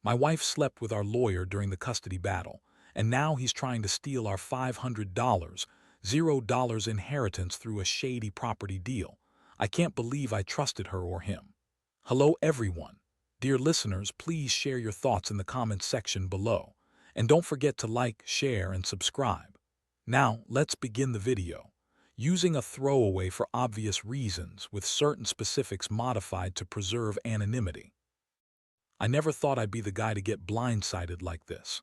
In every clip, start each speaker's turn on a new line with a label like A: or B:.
A: My wife slept with our lawyer during the custody battle, and now he's trying to steal our $500, $0 inheritance through a shady property deal. I can't believe I trusted her or him. Hello, everyone. Dear listeners, please share your thoughts in the comments section below. And don't forget to like, share, and subscribe. Now, let's begin the video. Using a throwaway for obvious reasons, with certain specifics modified to preserve anonymity. I never thought I'd be the guy to get blindsided like this.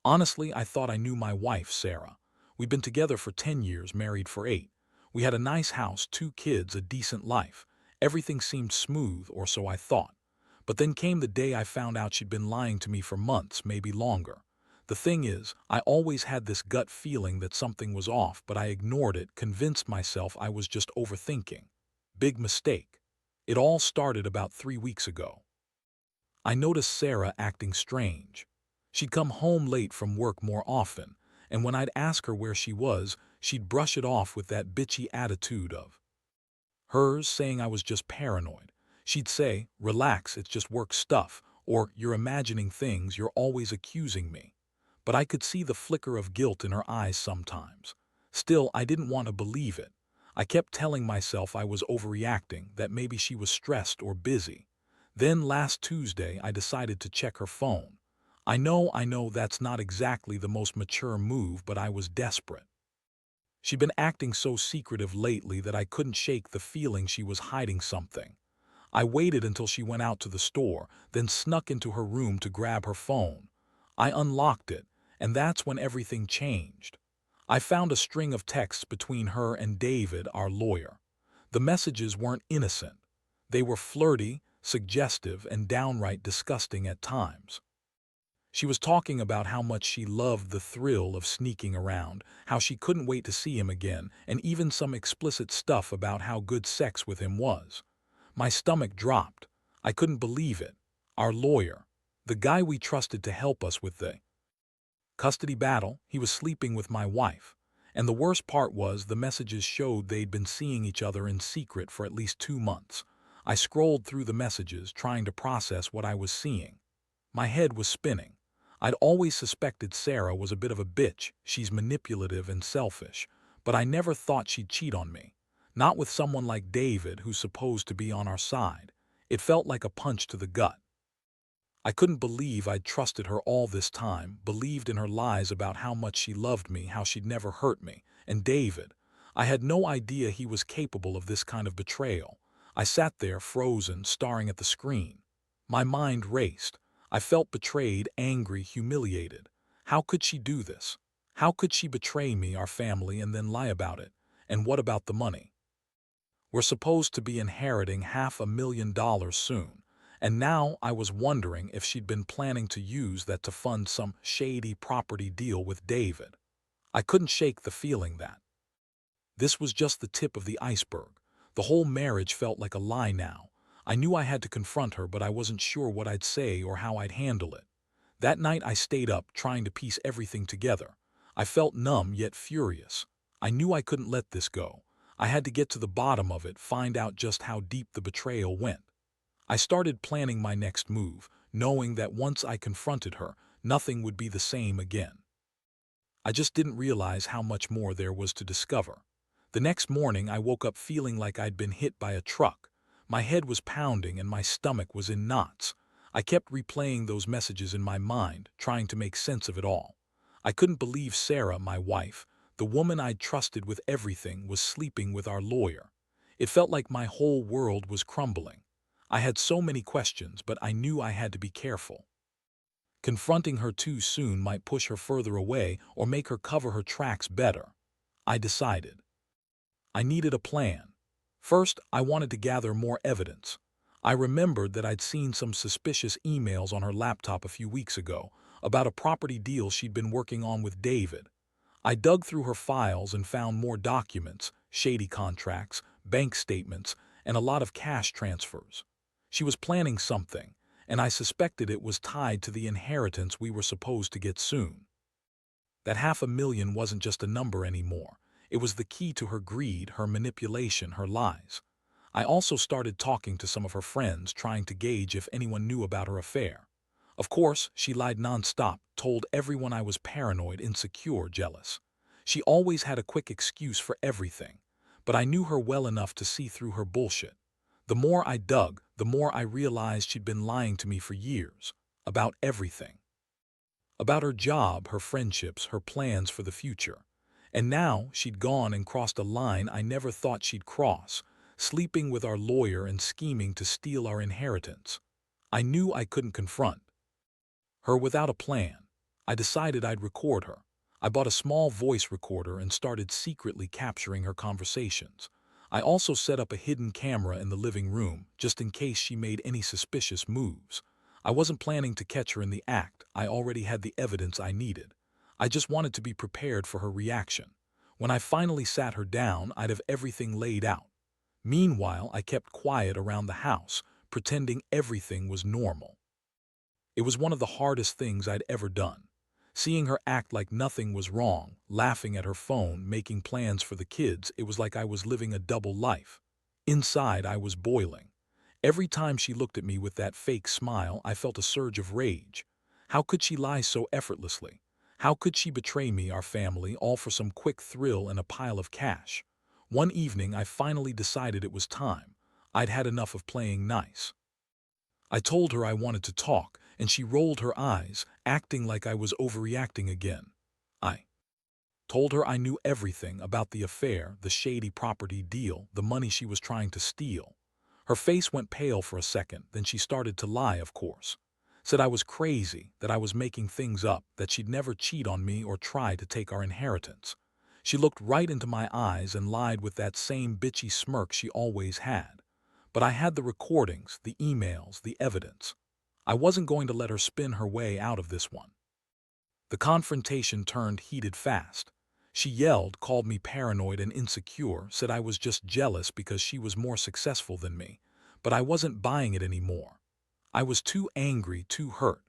A: Honestly, I thought I knew my wife, Sarah. We'd been together for 10 years, married for 8. We had a nice house, 2 kids, a decent life. Everything seemed smooth, or so I thought. But then came the day I found out she'd been lying to me for months, maybe longer. The thing is, I always had this gut feeling that something was off, but I ignored it, convinced myself I was just overthinking. Big mistake. It all started about 3 weeks ago. I noticed Sarah acting strange. She'd come home late from work more often, and when I'd ask her where she was, she'd brush it off with that bitchy attitude of hers, saying I was just paranoid. She'd say, "Relax, it's just work stuff," or "You're imagining things, you're always accusing me." But I could see the flicker of guilt in her eyes sometimes. Still, I didn't want to believe it. I kept telling myself I was overreacting, that maybe she was stressed or busy. Then last Tuesday, I decided to check her phone. I know that's not exactly the most mature move, but I was desperate. She'd been acting so secretive lately that I couldn't shake the feeling she was hiding something. I waited until she went out to the store, then snuck into her room to grab her phone. I unlocked it, and that's when everything changed. I found a string of texts between her and David, our lawyer. The messages weren't innocent. They were flirty, suggestive, and downright disgusting at times. She was talking about how much she loved the thrill of sneaking around, how she couldn't wait to see him again, and even some explicit stuff about how good sex with him was. My stomach dropped. I couldn't believe it. Our lawyer, the guy we trusted to help us with the custody battle, he was sleeping with my wife. And the worst part was the messages showed they'd been seeing each other in secret for at least 2 months. I scrolled through the messages, trying to process what I was seeing. My head was spinning. I'd always suspected Sarah was a bit of a bitch. She's manipulative and selfish. But I never thought she'd cheat on me. Not with someone like David, who's supposed to be on our side. It felt like a punch to the gut. I couldn't believe I'd trusted her all this time, believed in her lies about how much she loved me, how she'd never hurt me. And David, I had no idea he was capable of this kind of betrayal. I sat there frozen, staring at the screen. My mind raced. I felt betrayed, angry, humiliated. How could she do this? How could she betray me, our family, and then lie about it? And what about the money? We're supposed to be inheriting $500,000 soon. And now I was wondering if she'd been planning to use that to fund some shady property deal with David. I couldn't shake the feeling that this was just the tip of the iceberg. The whole marriage felt like a lie now. I knew I had to confront her, but I wasn't sure what I'd say or how I'd handle it. That night I stayed up, trying to piece everything together. I felt numb yet furious. I knew I couldn't let this go. I had to get to the bottom of it, find out just how deep the betrayal went. I started planning my next move, knowing that once I confronted her, nothing would be the same again. I just didn't realize how much more there was to discover. The next morning I woke up feeling like I'd been hit by a truck. My head was pounding and my stomach was in knots. I kept replaying those messages in my mind, trying to make sense of it all. I couldn't believe Sarah, my wife, the woman I'd trusted with everything, was sleeping with our lawyer. It felt like my whole world was crumbling. I had so many questions, but I knew I had to be careful. Confronting her too soon might push her further away or make her cover her tracks better. I decided I needed a plan. First, I wanted to gather more evidence. I remembered that I'd seen some suspicious emails on her laptop a few weeks ago about a property deal she'd been working on with David. I dug through her files and found more documents, shady contracts, bank statements, and a lot of cash transfers. She was planning something, and I suspected it was tied to the inheritance we were supposed to get soon. That $500,000 wasn't just a number anymore. It was the key to her greed, her manipulation, her lies. I also started talking to some of her friends, trying to gauge if anyone knew about her affair. Of course, she lied nonstop, told everyone I was paranoid, insecure, jealous. She always had a quick excuse for everything, but I knew her well enough to see through her bullshit. The more I dug, the more I realized she'd been lying to me for years, about everything. About her job, her friendships, her plans for the future. And now she'd gone and crossed a line I never thought she'd cross, sleeping with our lawyer and scheming to steal our inheritance. I knew I couldn't confront her without a plan. I decided I'd record her. I bought a small voice recorder and started secretly capturing her conversations. I also set up a hidden camera in the living room, just in case she made any suspicious moves. I wasn't planning to catch her in the act. I already had the evidence I needed. I just wanted to be prepared for her reaction. When I finally sat her down, I'd have everything laid out. Meanwhile, I kept quiet around the house, pretending everything was normal. It was one of the hardest things I'd ever done. Seeing her act like nothing was wrong, laughing at her phone, making plans for the kids, it was like I was living a double life. Inside, I was boiling. Every time she looked at me with that fake smile, I felt a surge of rage. How could she lie so effortlessly? How could she betray me, our family, all for some quick thrill and a pile of cash? One evening, I finally decided it was time. I'd had enough of playing nice. I told her I wanted to talk, and she rolled her eyes, acting like I was overreacting again. I told her I knew everything about the affair, the shady property deal, the money she was trying to steal. Her face went pale for a second, then she started to lie, of course. Said I was crazy, that I was making things up, that she'd never cheat on me or try to take our inheritance. She looked right into my eyes and lied with that same bitchy smirk she always had. But I had the recordings, the emails, the evidence. I wasn't going to let her spin her way out of this one. The confrontation turned heated fast. She yelled, called me paranoid and insecure, said I was just jealous because she was more successful than me. But I wasn't buying it anymore. I was too angry, too hurt.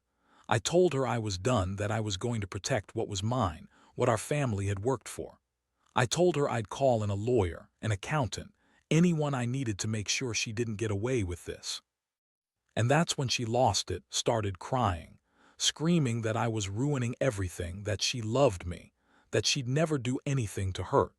A: I told her I was done, that I was going to protect what was mine, what our family had worked for. I told her I'd call in a lawyer, an accountant, anyone I needed to make sure she didn't get away with this. And that's when she lost it, started crying, screaming that I was ruining everything, that she loved me, that she'd never do anything to hurt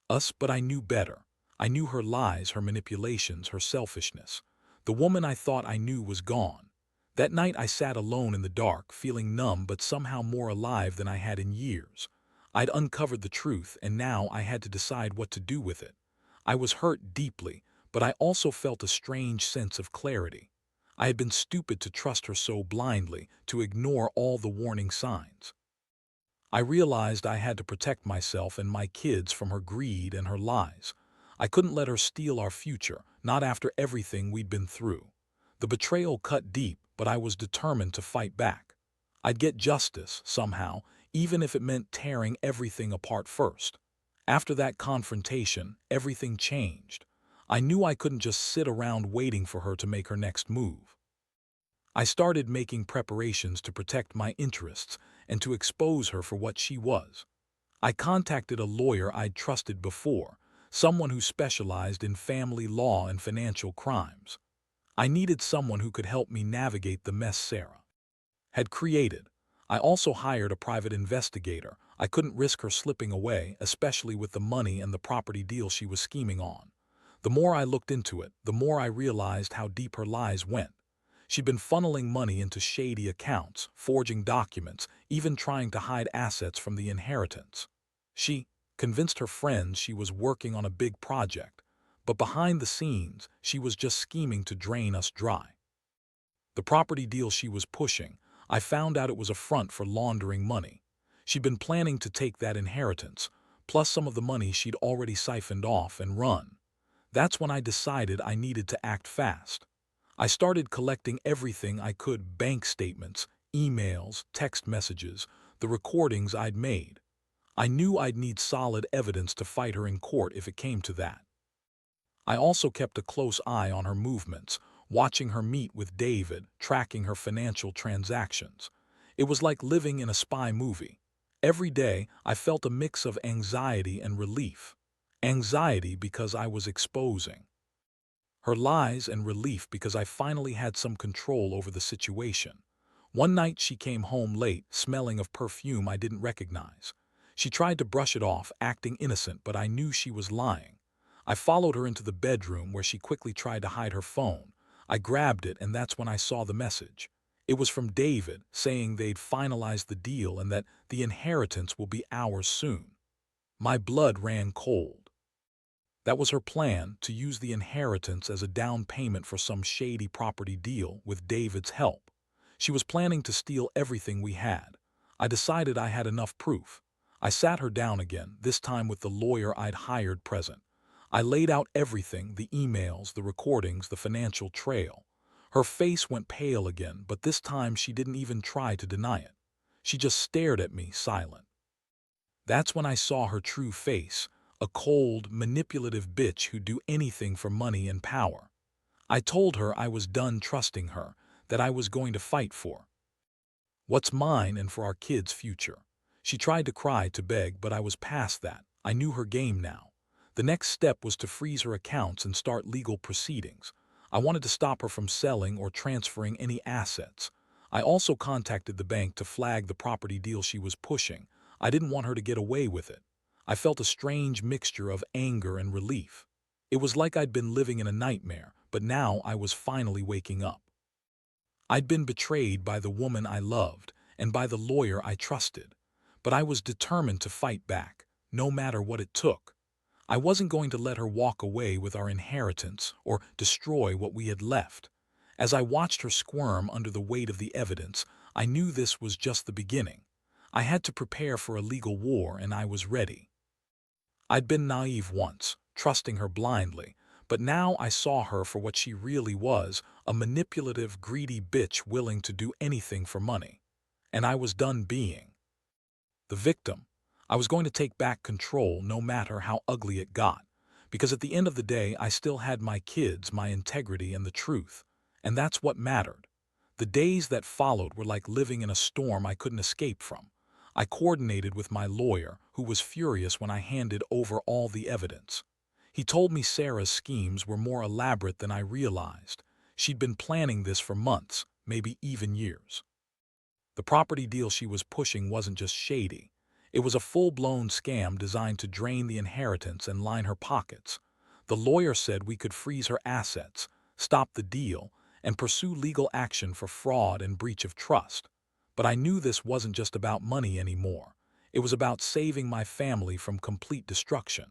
A: us. But I knew better. I knew her lies, her manipulations, her selfishness. The woman I thought I knew was gone. That night I sat alone in the dark, feeling numb but somehow more alive than I had in years. I'd uncovered the truth, and now I had to decide what to do with it. I was hurt deeply, but I also felt a strange sense of clarity. I had been stupid to trust her so blindly, to ignore all the warning signs. I realized I had to protect myself and my kids from her greed and her lies. I couldn't let her steal our future, not after everything we'd been through. The betrayal cut deep, but I was determined to fight back. I'd get justice, somehow, even if it meant tearing everything apart first. After that confrontation, everything changed. I knew I couldn't just sit around waiting for her to make her next move. I started making preparations to protect my interests and to expose her for what she was. I contacted a lawyer I'd trusted before, someone who specialized in family law and financial crimes. I needed someone who could help me navigate the mess Sarah had created. I also hired a private investigator. I couldn't risk her slipping away, especially with the money and the property deal she was scheming on. The more I looked into it, the more I realized how deep her lies went. She'd been funneling money into shady accounts, forging documents, even trying to hide assets from the inheritance. She convinced her friends she was working on a big project, but behind the scenes, she was just scheming to drain us dry. The property deal she was pushing, I found out it was a front for laundering money. She'd been planning to take that inheritance, plus some of the money she'd already siphoned off, and run. That's when I decided I needed to act fast. I started collecting everything I could: bank statements, emails, text messages, the recordings I'd made. I knew I'd need solid evidence to fight her in court if it came to that. I also kept a close eye on her movements, watching her meet with David, tracking her financial transactions. It was like living in a spy movie. Every day, I felt a mix of anxiety and relief. Anxiety because I was exposing her lies, and relief because I finally had some control over the situation. One night she came home late, smelling of perfume I didn't recognize. She tried to brush it off, acting innocent, but I knew she was lying. I followed her into the bedroom where she quickly tried to hide her phone. I grabbed it, and that's when I saw the message. It was from David, saying they'd finalized the deal and that the inheritance will be ours soon. My blood ran cold. That was her plan, to use the inheritance as a down payment for some shady property deal with David's help. She was planning to steal everything we had. I decided I had enough proof. I sat her down again, this time with the lawyer I'd hired present. I laid out everything, the emails, the recordings, the financial trail. Her face went pale again, but this time she didn't even try to deny it. She just stared at me, silent. That's when I saw her true face, a cold, manipulative bitch who'd do anything for money and power. I told her I was done trusting her, that I was going to fight for what's mine and for our kids' future. She tried to cry, to beg, but I was past that. I knew her game now. The next step was to freeze her accounts and start legal proceedings. I wanted to stop her from selling or transferring any assets. I also contacted the bank to flag the property deal she was pushing. I didn't want her to get away with it. I felt a strange mixture of anger and relief. It was like I'd been living in a nightmare, but now I was finally waking up. I'd been betrayed by the woman I loved and by the lawyer I trusted, but I was determined to fight back, no matter what it took. I wasn't going to let her walk away with our inheritance or destroy what we had left. As I watched her squirm under the weight of the evidence, I knew this was just the beginning. I had to prepare for a legal war, and I was ready. I'd been naive once, trusting her blindly, but now I saw her for what she really was, a manipulative, greedy bitch willing to do anything for money. And I was done being the victim. I was going to take back control no matter how ugly it got, because at the end of the day I still had my kids, my integrity, and the truth. And that's what mattered. The days that followed were like living in a storm I couldn't escape from. I coordinated with my lawyer, who was furious when I handed over all the evidence. He told me Sarah's schemes were more elaborate than I realized. She'd been planning this for months, maybe even years. The property deal she was pushing wasn't just shady. It was a full-blown scam designed to drain the inheritance and line her pockets. The lawyer said we could freeze her assets, stop the deal, and pursue legal action for fraud and breach of trust. But I knew this wasn't just about money anymore. It was about saving my family from complete destruction.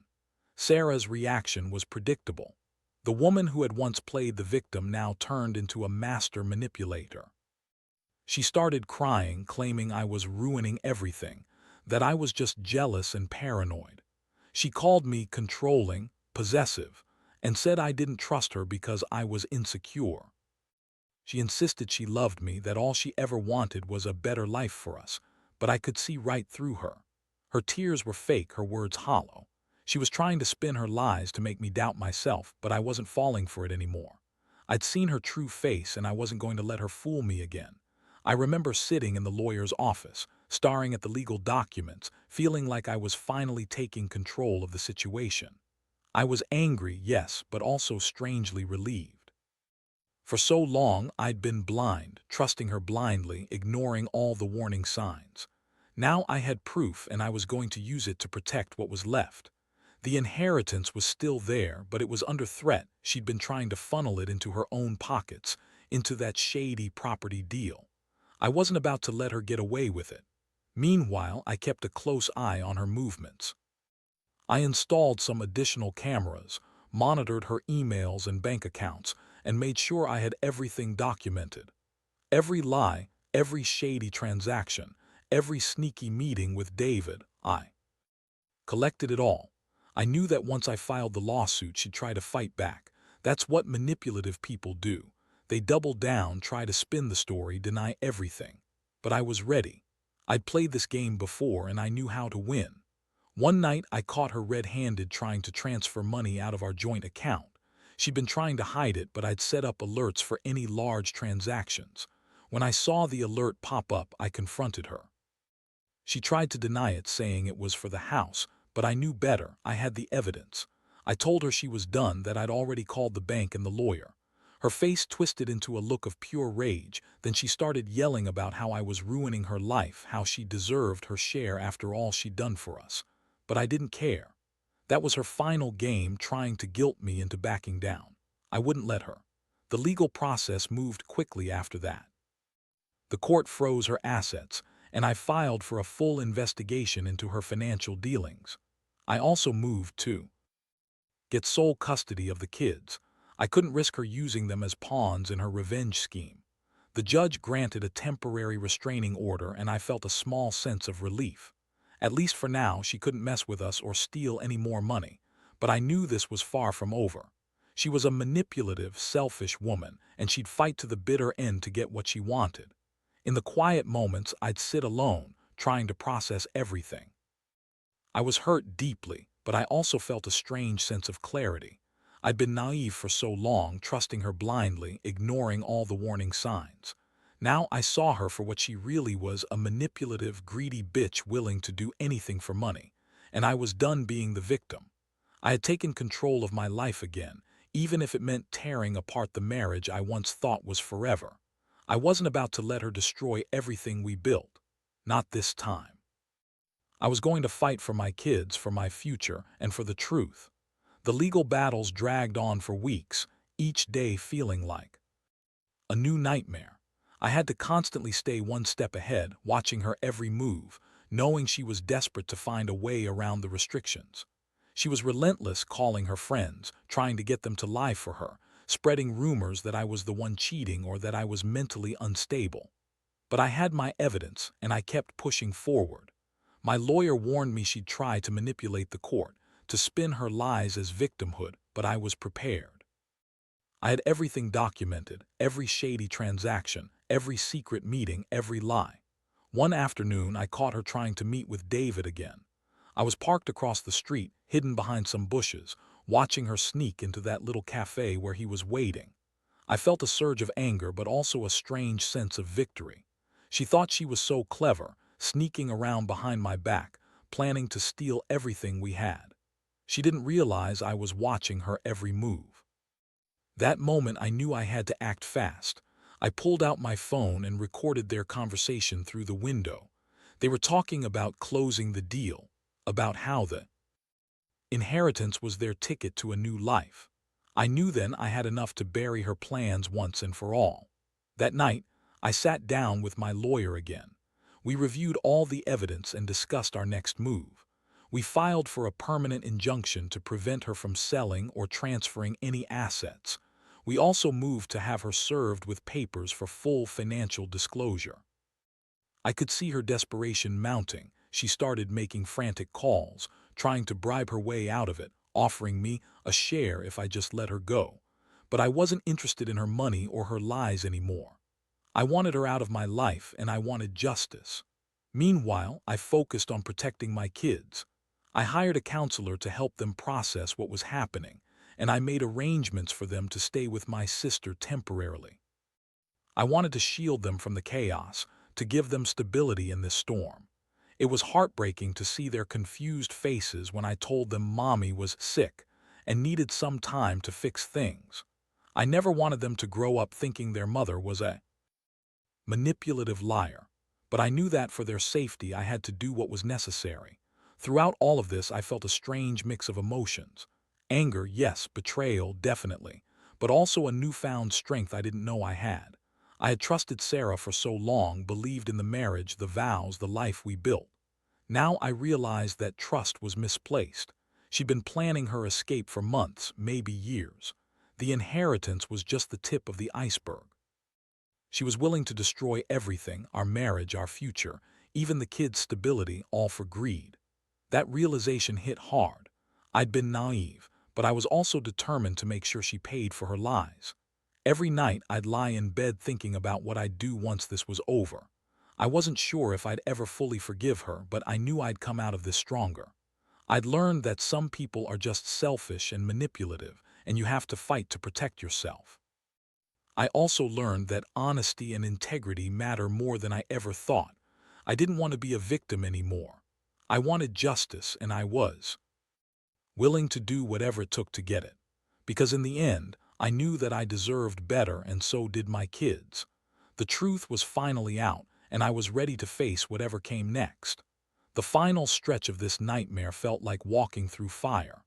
A: Sarah's reaction was predictable. The woman who had once played the victim now turned into a master manipulator. She started crying, claiming I was ruining everything, that I was just jealous and paranoid. She called me controlling, possessive, and said I didn't trust her because I was insecure. She insisted she loved me, that all she ever wanted was a better life for us, but I could see right through her. Her tears were fake, her words hollow. She was trying to spin her lies to make me doubt myself, but I wasn't falling for it anymore. I'd seen her true face, and I wasn't going to let her fool me again. I remember sitting in the lawyer's office, staring at the legal documents, feeling like I was finally taking control of the situation. I was angry, yes, but also strangely relieved. For so long, I'd been blind, trusting her blindly, ignoring all the warning signs. Now I had proof, and I was going to use it to protect what was left. The inheritance was still there, but it was under threat. She'd been trying to funnel it into her own pockets, into that shady property deal. I wasn't about to let her get away with it. Meanwhile, I kept a close eye on her movements. I installed some additional cameras, monitored her emails and bank accounts, and made sure I had everything documented. Every lie, every shady transaction, every sneaky meeting with David, I collected it all. I knew that once I filed the lawsuit, she'd try to fight back. That's what manipulative people do. They double down, try to spin the story, deny everything. But I was ready. I'd played this game before, and I knew how to win. One night, I caught her red-handed trying to transfer money out of our joint account. She'd been trying to hide it, but I'd set up alerts for any large transactions. When I saw the alert pop up, I confronted her. She tried to deny it, saying it was for the house, but I knew better. I had the evidence. I told her she was done, that I'd already called the bank and the lawyer. Her face twisted into a look of pure rage, then she started yelling about how I was ruining her life, how she deserved her share after all she'd done for us. But I didn't care. That was her final game, trying to guilt me into backing down. I wouldn't let her. The legal process moved quickly after that. The court froze her assets, and I filed for a full investigation into her financial dealings. I also moved to get sole custody of the kids. I couldn't risk her using them as pawns in her revenge scheme. The judge granted a temporary restraining order, and I felt a small sense of relief. At least for now, she couldn't mess with us or steal any more money. But I knew this was far from over. She was a manipulative, selfish woman, and she'd fight to the bitter end to get what she wanted. In the quiet moments, I'd sit alone, trying to process everything. I was hurt deeply, but I also felt a strange sense of clarity. I'd been naive for so long, trusting her blindly, ignoring all the warning signs. Now I saw her for what she really was, a manipulative, greedy bitch willing to do anything for money. And I was done being the victim. I had taken control of my life again, even if it meant tearing apart the marriage I once thought was forever. I wasn't about to let her destroy everything we built. Not this time. I was going to fight for my kids, for my future, and for the truth. The legal battles dragged on for weeks, each day feeling like a new nightmare. I had to constantly stay one step ahead, watching her every move, knowing she was desperate to find a way around the restrictions. She was relentless, calling her friends, trying to get them to lie for her, spreading rumors that I was the one cheating or that I was mentally unstable. But I had my evidence, and I kept pushing forward. My lawyer warned me she'd try to manipulate the court, to spin her lies as victimhood, but I was prepared. I had everything documented, every shady transaction, every secret meeting, every lie. One afternoon, I caught her trying to meet with David again. I was parked across the street, hidden behind some bushes, watching her sneak into that little cafe where he was waiting. I felt a surge of anger, but also a strange sense of victory. She thought she was so clever, sneaking around behind my back, planning to steal everything we had. She didn't realize I was watching her every move. That moment, I knew I had to act fast. I pulled out my phone and recorded their conversation through the window. They were talking about closing the deal, about how the inheritance was their ticket to a new life. I knew then I had enough to bury her plans once and for all. That night, I sat down with my lawyer again. We reviewed all the evidence and discussed our next move. We filed for a permanent injunction to prevent her from selling or transferring any assets. We also moved to have her served with papers for full financial disclosure. I could see her desperation mounting. She started making frantic calls, trying to bribe her way out of it, offering me a share if I just let her go. But I wasn't interested in her money or her lies anymore. I wanted her out of my life, and I wanted justice. Meanwhile, I focused on protecting my kids. I hired a counselor to help them process what was happening, and I made arrangements for them to stay with my sister temporarily. I wanted to shield them from the chaos, to give them stability in this storm. It was heartbreaking to see their confused faces when I told them Mommy was sick and needed some time to fix things. I never wanted them to grow up thinking their mother was a manipulative liar, but I knew that for their safety I had to do what was necessary. Throughout all of this, I felt a strange mix of emotions. Anger, yes, betrayal, definitely, but also a newfound strength I didn't know I had. I had trusted Sarah for so long, believed in the marriage, the vows, the life we built. Now I realized that trust was misplaced. She'd been planning her escape for months, maybe years. The inheritance was just the tip of the iceberg. She was willing to destroy everything, our marriage, our future, even the kids' stability, all for greed. That realization hit hard. I'd been naive, but I was also determined to make sure she paid for her lies. Every night I'd lie in bed thinking about what I'd do once this was over. I wasn't sure if I'd ever fully forgive her, but I knew I'd come out of this stronger. I'd learned that some people are just selfish and manipulative, and you have to fight to protect yourself. I also learned that honesty and integrity matter more than I ever thought. I didn't want to be a victim anymore. I wanted justice, and I was willing to do whatever it took to get it. Because in the end, I knew that I deserved better, and so did my kids. The truth was finally out, and I was ready to face whatever came next. The final stretch of this nightmare felt like walking through fire.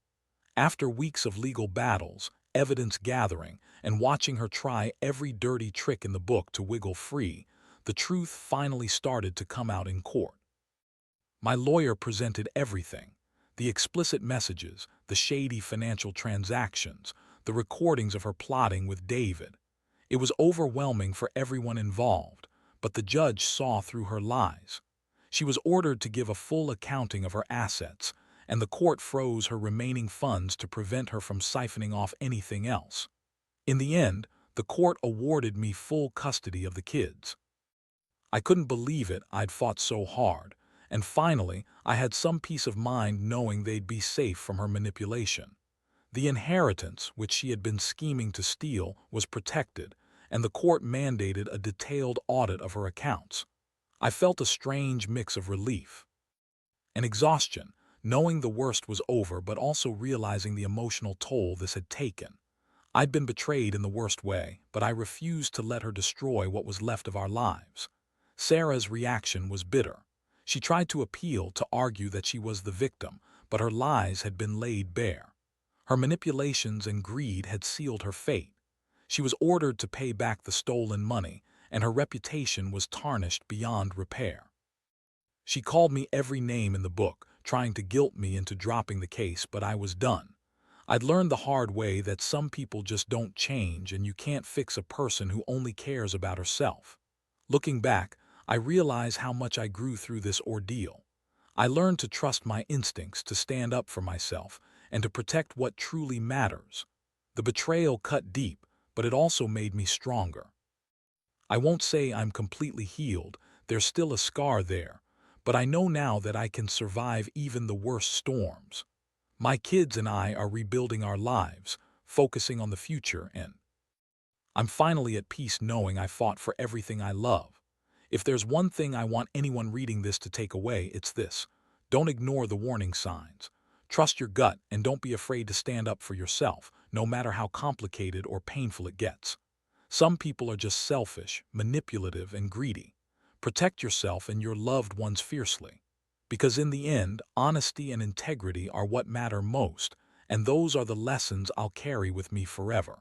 A: After weeks of legal battles, evidence gathering, and watching her try every dirty trick in the book to wiggle free, the truth finally started to come out in court. My lawyer presented everything: the explicit messages, the shady financial transactions, the recordings of her plotting with David. It was overwhelming for everyone involved, but the judge saw through her lies. She was ordered to give a full accounting of her assets, and the court froze her remaining funds to prevent her from siphoning off anything else. In the end, the court awarded me full custody of the kids. I couldn't believe it. I'd fought so hard, and finally I had some peace of mind knowing they'd be safe from her manipulation. The inheritance, which she had been scheming to steal, was protected, and the court mandated a detailed audit of her accounts. I felt a strange mix of relief and exhaustion, knowing the worst was over but also realizing the emotional toll this had taken. I'd been betrayed in the worst way, but I refused to let her destroy what was left of our lives. Sarah's reaction was bitter. She tried to appeal, to argue that she was the victim, but her lies had been laid bare. Her manipulations and greed had sealed her fate. She was ordered to pay back the stolen money, and her reputation was tarnished beyond repair. She called me every name in the book, trying to guilt me into dropping the case, but I was done. I'd learned the hard way that some people just don't change, and you can't fix a person who only cares about herself. Looking back, I realize how much I grew through this ordeal. I learned to trust my instincts, to stand up for myself, and to protect what truly matters. The betrayal cut deep, but it also made me stronger. I won't say I'm completely healed, there's still a scar there, but I know now that I can survive even the worst storms. My kids and I are rebuilding our lives, focusing on the future, and I'm finally at peace knowing I fought for everything I love. If there's one thing I want anyone reading this to take away, it's this: don't ignore the warning signs. Trust your gut, and don't be afraid to stand up for yourself, no matter how complicated or painful it gets. Some people are just selfish, manipulative, and greedy. Protect yourself and your loved ones fiercely. Because in the end, honesty and integrity are what matter most, and those are the lessons I'll carry with me forever.